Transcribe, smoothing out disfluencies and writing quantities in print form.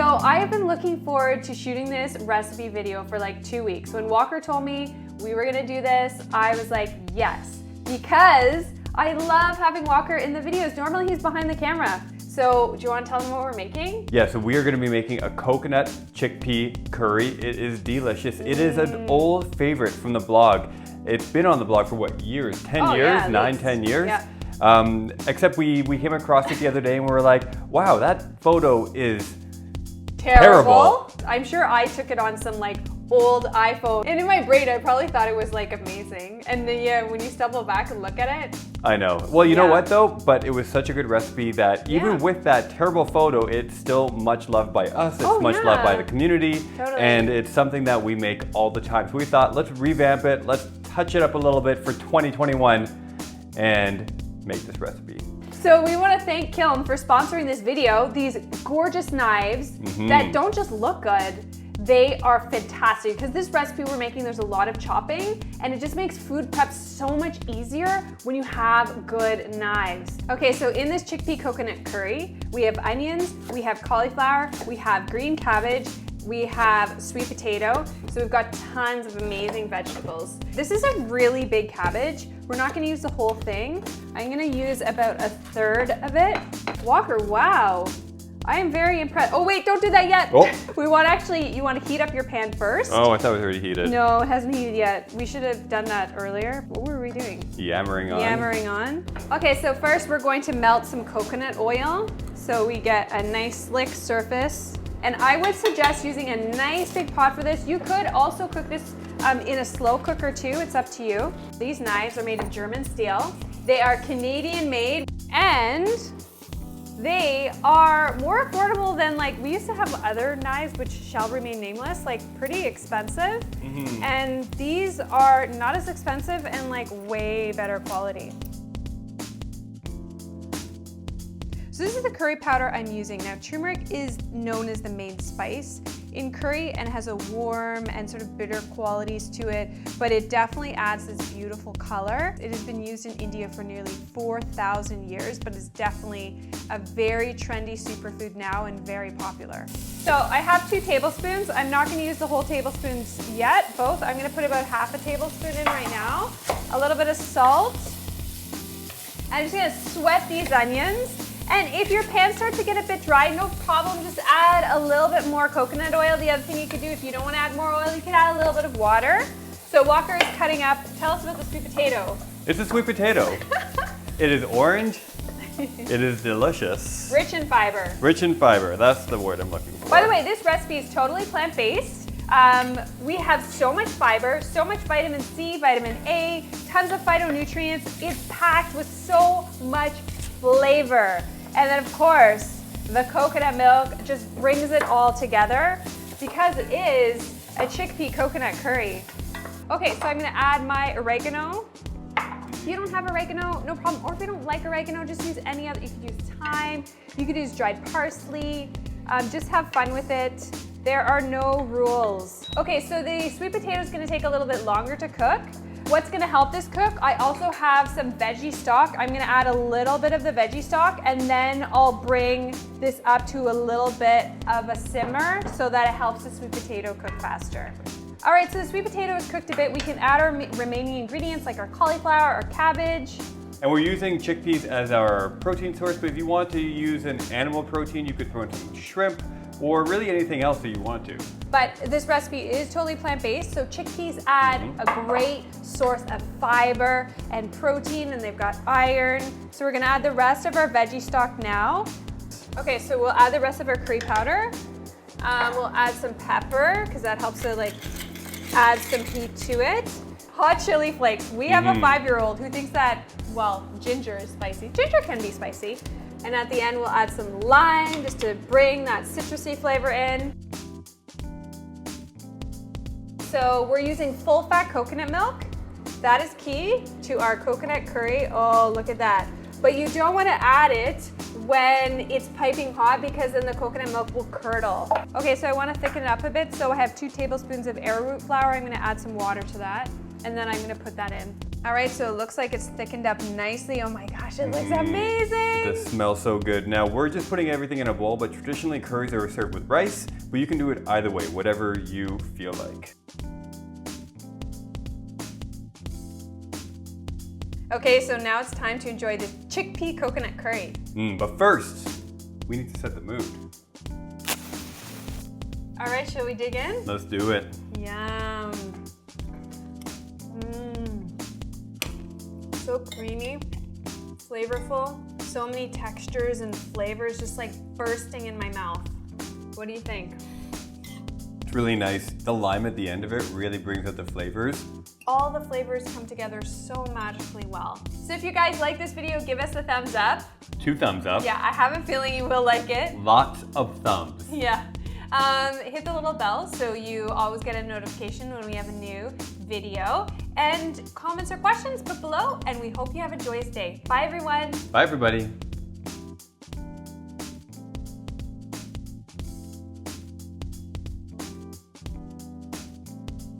So I have been looking forward to shooting this recipe video for like 2 weeks. When Walker told me we were gonna do this, I was like, yes, because I love having Walker in the videos. Normally he's behind the camera. So do you want to tell them what we're making? Yeah, so we are going to be making a coconut chickpea curry. It is delicious. It is an old favorite from the blog. It's been on the blog for what, years? 10 years? Yeah, 9, 10 years? Yeah. Except we came across it the other day and we were like, wow, that photo is terrible. I'm sure I took it on some like old iPhone. And in my brain, I probably thought it was like amazing. And then yeah, when you stumble back and look at it. I know. Well, you know what though? But it was such a good recipe that even with that terrible photo, it's still much loved by us. It's much loved by the community. Totally. And it's something that we make all the time. So we thought, let's revamp it. Let's touch it up a little bit for 2021 and make this recipe. So we want to thank Kiln for sponsoring this video. These gorgeous knives that don't just look good, they are fantastic. Because this recipe we're making, there's a lot of chopping and it just makes food prep so much easier when you have good knives. Okay, so in this chickpea coconut curry, we have onions, we have cauliflower, we have green cabbage, we have sweet potato. So we've got tons of amazing vegetables. This is a really big cabbage. We're not gonna use the whole thing. I'm gonna use about 1/3 of it. Walker, wow. I am very impressed. Oh wait, don't do that yet. Oh. You want to heat up your pan first. Oh, I thought it was already heated. No, it hasn't heated yet. We should have done that earlier. What were we doing? Yammering on. Yammering on. Okay, so first we're going to melt some coconut oil. So we get a nice slick surface. And I would suggest using a nice big pot for this. You could also cook this in a slow cooker too. It's up to you. These knives are made of German steel. They are Canadian made and they are more affordable than like, we used to have other knives which shall remain nameless, like pretty expensive. And these are not as expensive and like way better quality. So this is the curry powder I'm using. Now turmeric is known as the main spice in curry and has a warm and sort of bitter qualities to it, but it definitely adds this beautiful color. It has been used in India for nearly 4,000 years, but is definitely a very trendy superfood now and very popular. So I have 2 tablespoons. I'm not gonna use the whole tablespoons yet, both. I'm gonna put about half a tablespoon in right now. A little bit of salt. I'm just gonna sweat these onions. And if your pan starts to get a bit dry, no problem, just add a little bit more coconut oil. The other thing you could do, if you don't want to add more oil, you can add a little bit of water. So Walker is cutting up. Tell us about the sweet potato. It's a sweet potato. It is orange. It is delicious. Rich in fiber. Rich in fiber, that's the word I'm looking for. By the way, this recipe is totally plant-based. We have so much fiber, so much vitamin C, vitamin A, tons of phytonutrients. It's packed with so much flavor. And then of course, the coconut milk just brings it all together because it is a chickpea coconut curry. Okay, so I'm gonna add my oregano. If you don't have oregano, no problem. Or if you don't like oregano, just use any other. You could use thyme, you could use dried parsley. Just have fun with it. There are no rules. Okay, so the sweet potato is gonna take a little bit longer to cook. What's gonna help this cook? I also have some veggie stock. I'm gonna add a little bit of the veggie stock and then I'll bring this up to a little bit of a simmer so that it helps the sweet potato cook faster. All right, so the sweet potato is cooked a bit. We can add our remaining ingredients like our cauliflower or cabbage. And we're using chickpeas as our protein source, but if you want to use an animal protein, you could throw in some shrimp or really anything else that you want to. But this recipe is totally plant-based, so chickpeas add a great source of fiber and protein, and they've got iron. So we're gonna add the rest of our veggie stock now. Okay, so we'll add the rest of our curry powder. We'll add some pepper, because that helps to like add some heat to it. Hot chili flakes. We have a 5-year-old who thinks that, well, ginger is spicy. Ginger can be spicy. And at the end, we'll add some lime just to bring that citrusy flavor in. So we're using full fat coconut milk. That is key to our coconut curry. Oh, look at that. But you don't want to add it when it's piping hot because then the coconut milk will curdle. Okay, so I want to thicken it up a bit. So I have 2 tablespoons of arrowroot flour. I'm going to add some water to that. and then I'm gonna put that in. All right, so it looks like it's thickened up nicely. Oh my gosh, it looks amazing. It smells so good. Now we're just putting everything in a bowl, but traditionally curries are served with rice, but you can do it either way, whatever you feel like. Okay, so now it's time to enjoy the chickpea coconut curry. But first, we need to set the mood. All right, shall we dig in? Let's do it. Yum. So creamy, flavorful, so many textures and flavors just like bursting in my mouth. What do you think? It's really nice. The lime at the end of it really brings out the flavors. All the flavors come together so magically well. So if you guys like this video, give us a thumbs up. 2 thumbs up. Yeah, I have a feeling you will like it. Lots of thumbs. Yeah. Hit the little bell so you always get a notification when we have a new video. And comments or questions, put below, and we hope you have a joyous day. Bye, everyone. Bye, everybody.